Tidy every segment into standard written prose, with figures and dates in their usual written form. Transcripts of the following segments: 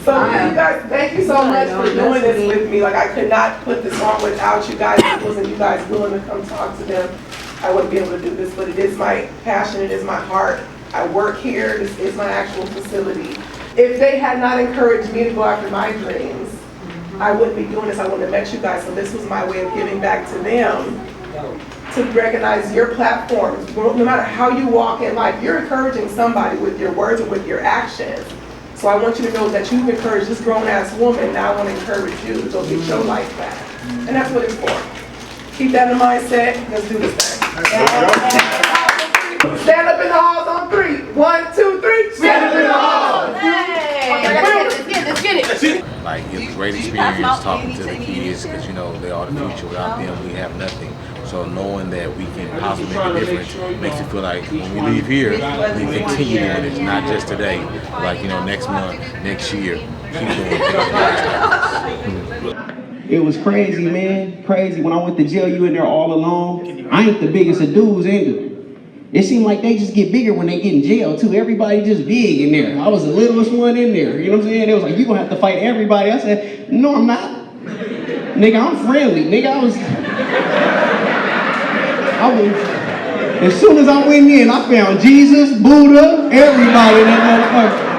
So you guys, thank you so much for doing this with me. Like, I could not put this on without you guys. If it wasn't you guys willing to come talk to them, I wouldn't be able to do this. But it is my passion, it is my heart. I work here, this is my actual facility. If they had not encouraged me to go after my dreams, I wouldn't be doing this. I wouldn't have met you guys. So this was my way of giving back to them, to recognize your platforms. No matter how you walk in life, you're encouraging somebody with your words or with your actions. So I want you to know that you've encouraged this grown-ass woman. Now I want to encourage you to go get your life back. And that's what it's for. Keep that in mindset. Let's do this thing. Stand up in the halls on 3. 1, 2, 3. Stand up in the halls. Let's get it. Like, it's a great experience talking to the kids, because you know they are the future. Without them, we have nothing. So knowing that we can possibly make a difference makes you feel like when we leave here, we continue doing this, not just today. Like, you know, next month, next year, keep doing it. It was crazy, man. Crazy. When I went to jail, you in there all alone. I ain't the biggest of dudes either. It seemed like they just get bigger when they get in jail too. Everybody just big in there. I was the littlest one in there. You know what I'm saying? They was like, you gonna have to fight everybody. I said, no, I'm not. Nigga, I'm friendly. Nigga, I was, as soon as I went in, I found Jesus, Buddha, everybody in that motherfucker.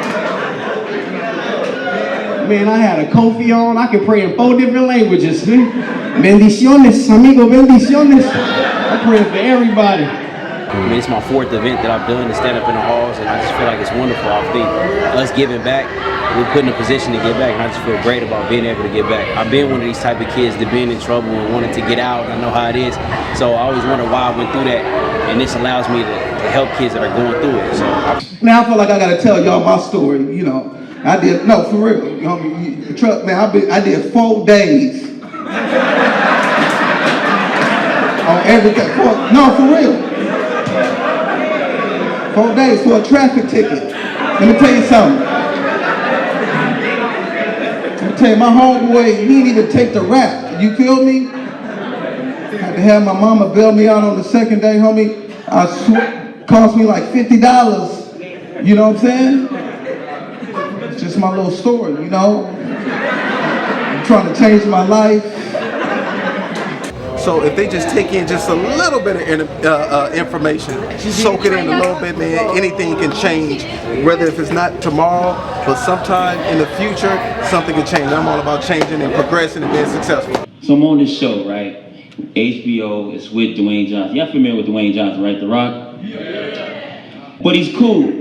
Man, I had a Kofi on. I could pray in 4 different languages. Bendiciones, amigo, bendiciones. I pray for everybody. I mean, it's my 4th event that I've done to stand up in the halls, and I just feel like it's wonderful. I think us giving back, we're put in a position to give back, and I just feel great about being able to give back. I've been one of these type of kids that been in trouble and wanted to get out. I know how it is, so I always wonder why I went through that, and this allows me to help kids that are going through it. So now I feel like I gotta tell y'all my story. You know, I did for real. You know, trust man, I did 4 days on everything. No, for real. 4 days for a traffic ticket. Let me tell you something. Let me tell you, my homeboy, he didn't even take the rap. You feel me? Had to have my mama bail me out on the 2nd day, homie. I swear, cost me like $50. You know what I'm saying? It's just my little story, you know? I'm trying to change my life. So if they just take in just a little bit of information, soak it in a little bit, man, anything can change. Whether if it's not tomorrow, but sometime in the future, something can change. I'm all about changing and progressing and being successful. So I'm on this show, right? HBO, it's with Dwayne Johnson. Y'all familiar with Dwayne Johnson, right? The Rock? Yeah. But he's cool.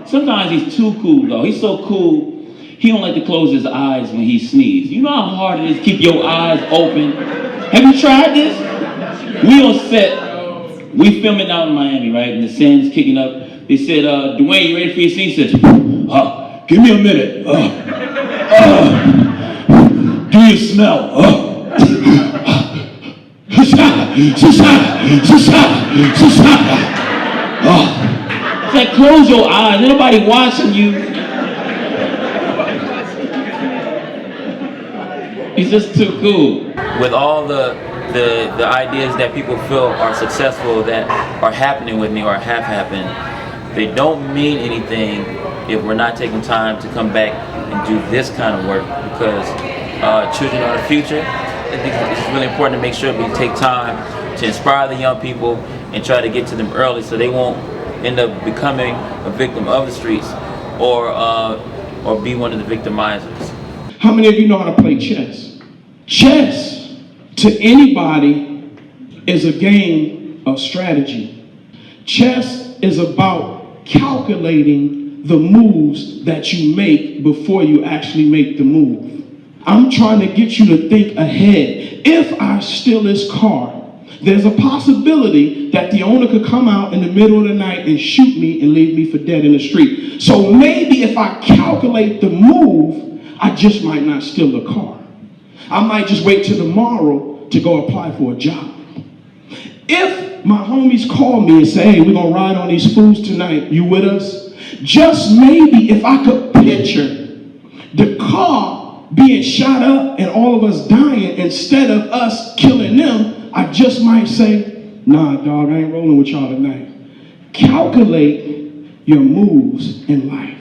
Sometimes he's too cool, though. He's so cool, he don't like to close his eyes when he sneezes. You know how hard it is to keep your eyes open? Have you tried this? We on set, we filming out in Miami, right? And the sand's kicking up. They said, Dwayne, you ready for your scene? He said, give me a minute. Do you smell? It's like, close your eyes. Ain't nobody watching you. He's just too cool. with all the ideas that people feel are successful, that are happening with me or have happened, they don't mean anything if we're not taking time to come back and do this kind of work, because children are the future. I think it's really important to make sure we take time to inspire the young people and try to get to them early so they won't end up becoming a victim of the streets or be one of the victimizers. How many of you know how to play chess? Chess, to anybody, is a game of strategy. Chess is about calculating the moves that you make before you actually make the move. I'm trying to get you to think ahead. If I steal this car, there's a possibility that the owner could come out in the middle of the night and shoot me and leave me for dead in the street. So maybe if I calculate the move, I just might not steal the car. I might just wait till tomorrow to go apply for a job. If my homies call me and say, hey, we're gonna ride on these fools tonight, you with us? Just maybe if I could picture the car being shot up and all of us dying instead of us killing them, I just might say, nah, dog, I ain't rolling with y'all tonight. Calculate your moves in life.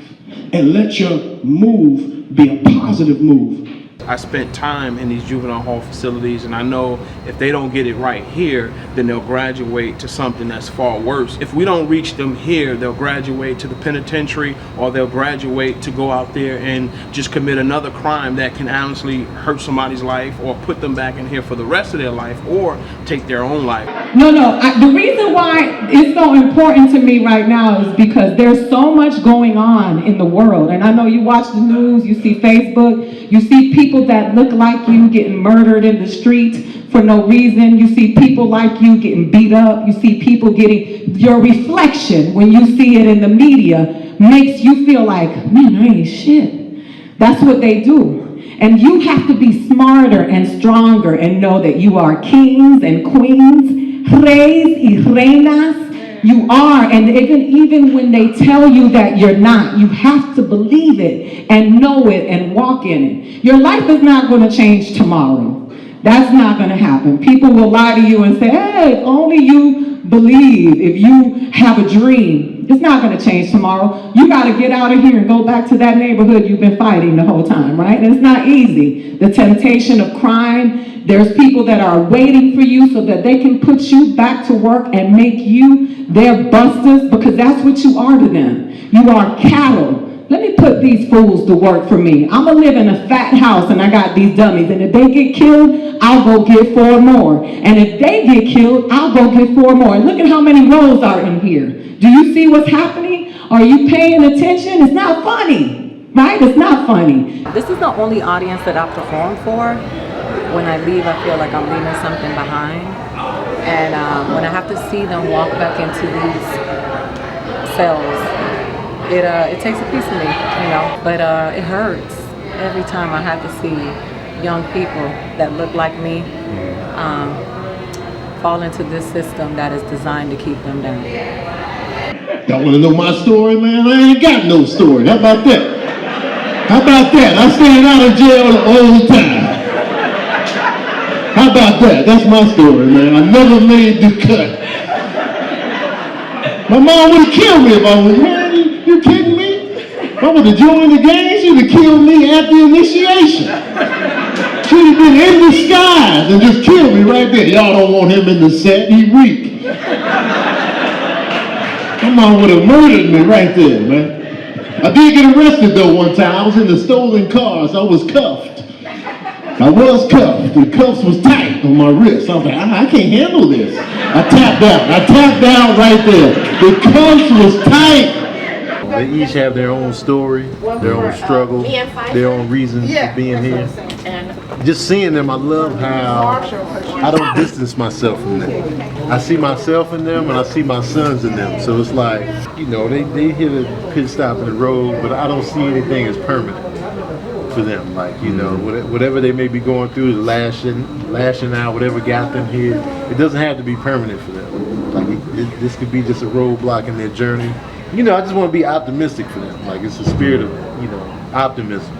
and let your move be a positive move. I spent time in these juvenile hall facilities, and I know if they don't get it right here, then they'll graduate to something that's far worse. If we don't reach them here, they'll graduate to the penitentiary, or they'll graduate to go out there and just commit another crime that can honestly hurt somebody's life or put them back in here for the rest of their life, or take their own life. No, the reason why it's so important to me right now is because there's so much going on in the world. And I know you watch the news, you see Facebook, you see people that look like you getting murdered in the street for no reason. You see people like you getting beat up. You see people getting, your reflection when you see it in the media makes you feel like, man, I ain't shit. That's what they do. And you have to be smarter and stronger and know that you are kings and queens, reyes y reinas. You are, and even when they tell you that you're not, you have to believe it and know it and walk in it. Your life is not going to change tomorrow. That's not going to happen. People will lie to you and say, hey, if only you believe, if you have a dream. It's not going to change tomorrow. You got to get out of here and go back to that neighborhood you've been fighting the whole time, right? And it's not easy. The temptation of crime, there's people that are waiting for you so that they can put you back to work and make you their busters, because that's what you are to them. You are cattle. Let me put these fools to work for me. I'm going to live in a fat house and I got these dummies. And if they get killed, I'll go get 4 more. And if they get killed, I'll go get 4 more. And look at how many roles are in here. Do you see what's happening? Are you paying attention? It's not funny, right? It's not funny. This is the only audience that I perform for. When I leave, I feel like I'm leaving something behind. And when I have to see them walk back into these cells, it takes a piece of me, you know. But it hurts every time I have to see young people that look like me fall into this system that is designed to keep them down. Y'all want to know my story, man? I ain't got no story. How about that? How about that? I stayed out of jail all the time. How about that? That's my story, man. I never made the cut. My mom would have killed me if I was, man, you kidding me? If I would have joined the gang, she would have killed me at the initiation. She'd have been in disguise and just killed me right there. Y'all don't want him in the set, he weak. My mom would have murdered me right there, man. I did get arrested though one time. I was in the stolen cars. I was cuffed. The cuffs was tight on my wrist. I was like, I can't handle this. I tapped out right there. The cuffs was tight. They each have their own story, their own struggle, their own reasons for being here. Just seeing them, I love how I don't distance myself from them. I see myself in them and I see my sons in them. So it's like, you know, they hit a pit stop in the road, but I don't see anything as permanent for them. Like, you know, whatever they may be going through, lashing out, whatever got them here, it doesn't have to be permanent for them. Like this could be just a roadblock in their journey. You know, I just want to be optimistic for them. Like, it's a spirit of, you know, optimism.